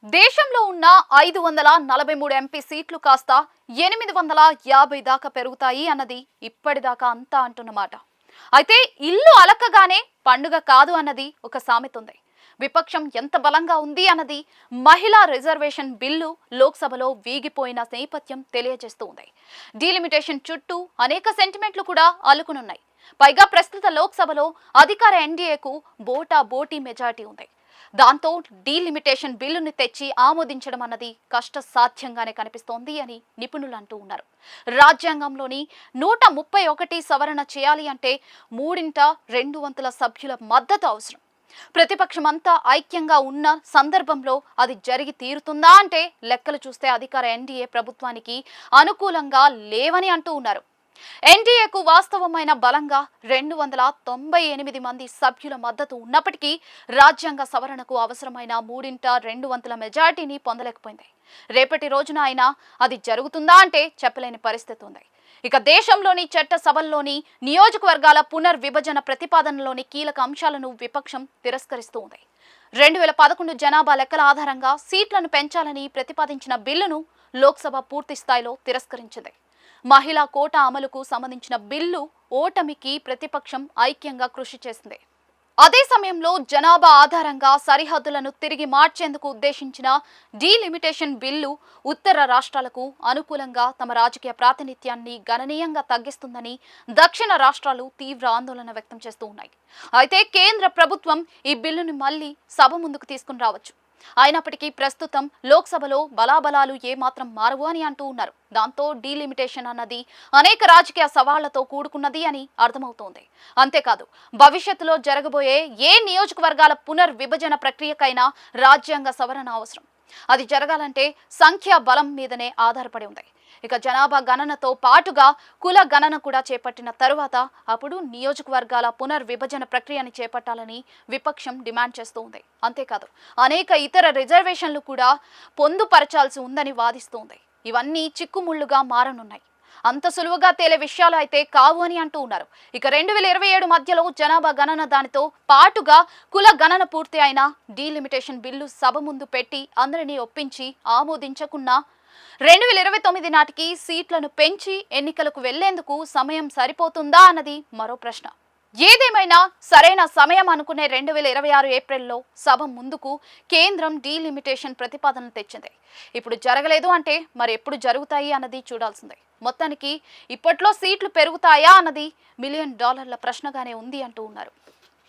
దేశంలో ఉన్న 543 ఎంపీ సీట్లు కాస్త 850 దాకా పెరుగుతాయి అన్నది ఇప్పటిదాకా అంతా అంటున్నమాట. అయితే ఇల్లు అలకగానే పండుగ కాదు అన్నది ఒక సామెత ఉంది. విపక్షం ఎంత బలంగా ఉంది అన్నది మహిళా రిజర్వేషన్ బిల్లు లోక్సభలో వీగిపోయిన నేపథ్యం తెలియజేస్తూ ఉంది. డీలిమిటేషన్ చుట్టూ అనేక సెంటిమెంట్లు కూడా అలుకునున్నాయి. పైగా ప్రస్తుత లోక్సభలో అధికార ఎన్డీఏకు బోటా-బోటీ మెజారిటీ ఉంది. దాంతో డీలిమిటేషన్ బిల్లుని తెచ్చి ఆమోదించడం అన్నది కష్టసాధ్యంగానే కనిపిస్తోంది అని నిపుణులు అంటూ ఉన్నారు. రాజ్యాంగంలోని 131 సవరణ చేయాలి అంటే 2/3 సభ్యుల మద్దతు అవసరం. ప్రతిపక్షమంతా ఐక్యంగా ఉన్న సందర్భంలో అది జరిగి తీరుతుందా అంటే లెక్కలు చూస్తే అధికార ఎన్డీఏ ప్రభుత్వానికి అనుకూలంగా లేవని అంటూ ఉన్నారు. ఎన్డీఏకు వాస్తవమైన బలంగా 298 మంది సభ్యుల మద్దతు ఉన్నప్పటికీ రాజ్యాంగ సవరణకు అవసరమైన 3/2 మెజారిటీని పొందలేకపోయింది. రేపటి రోజున అయినా అది జరుగుతుందా అంటే చెప్పలేని పరిస్థితి ఉంది. ఇక దేశంలోని చట్ట సభల్లోని నియోజకవర్గాల పునర్విభజన ప్రతిపాదనలోని కీలక అంశాలను విపక్షం తిరస్కరిస్తూ ఉంది. 2011 జనాభా లెక్కల ఆధారంగా సీట్లను పెంచాలని ప్రతిపాదించిన బిల్లును లోక్సభ పూర్తి స్థాయిలో తిరస్కరించింది. మహిళా కోటా అమలుకు సంబంధించిన బిల్లు ఓటమికి ప్రతిపక్షం ఐక్యంగా కృషి చేసింది. అదే సమయంలో జనాభా ఆధారంగా సరిహద్దులను తిరిగి మార్చేందుకు ఉద్దేశించిన డీలిమిటేషన్ బిల్లు ఉత్తర రాష్ట్రాలకు అనుకూలంగా తమ రాజకీయ ప్రాతినిధ్యాన్ని గణనీయంగా తగ్గిస్తుందని దక్షిణ రాష్ట్రాలు తీవ్ర ఆందోళన వ్యక్తం చేస్తూ ఉన్నాయి. అయితే కేంద్ర ప్రభుత్వం ఈ బిల్లును మళ్లీ సభ ముందుకు తీసుకుని రావచ్చు. అయినప్పటికీ ప్రస్తుతం లోక్సభలో బలాబలాలు ఏమాత్రం మారవు అని అంటూ ఉన్నారు. దాంతో డీలిమిటేషన్ అన్నది అనేక రాజకీయ సవాళ్లతో కూడుకున్నది అని అర్థమవుతోంది. అంతేకాదు భవిష్యత్తులో జరగబోయే ఏ నియోజకవర్గాల పునర్విభజన ప్రక్రియకైనా రాజ్యాంగ సవరణ అవసరం. అది జరగాలంటే సంఖ్యా బలం మీదనే ఆధారపడి ఉంది. ఇక జనాభా గణనతో పాటుగా కుల గణన కూడా చేపట్టిన తరువాత అప్పుడు నియోజకవర్గాల పునర్విభజన ప్రక్రియని చేపట్టాలని విపక్షం డిమాండ్ చేస్తూ ఉంది. అంతేకాదు అనేక ఇతర రిజర్వేషన్లు కూడా పొందుపరచాల్సి ఉందని వాదిస్తోంది. ఇవన్నీ చిక్కుముళ్లుగా మారనున్నాయి. అంత సులువుగా తేలే విషయాలు అయితే కావు అని అంటూ ఉన్నారు. ఇక 2027 మధ్యలో జనాభా గణన దానితో పాటుగా కుల గణన పూర్తి అయిన డీలిమిటేషన్ బిల్లు సభ ముందు పెట్టి అందరినీ ఒప్పించి ఆమోదించకున్నా 2029 నాటికి సీట్లను పెంచి ఎన్నికలకు వెళ్లేందుకు సమయం సరిపోతుందా అన్నది మరో ప్రశ్న. ఏదేమైనా సరైన సమయం అనుకునే 2026 ఏప్రిల్లో సభ ముందుకు కేంద్రం డీలిమిటేషన్ ప్రతిపాదన తెచ్చింది. ఇప్పుడు జరగలేదు అంటే మరి ఎప్పుడు జరుగుతాయి అన్నది చూడాల్సిందే. మొత్తానికి ఇప్పట్లో సీట్లు పెరుగుతాయా అన్నది $1 మిలియన్ ప్రశ్నగానే ఉంది అంటూ ఉన్నారు.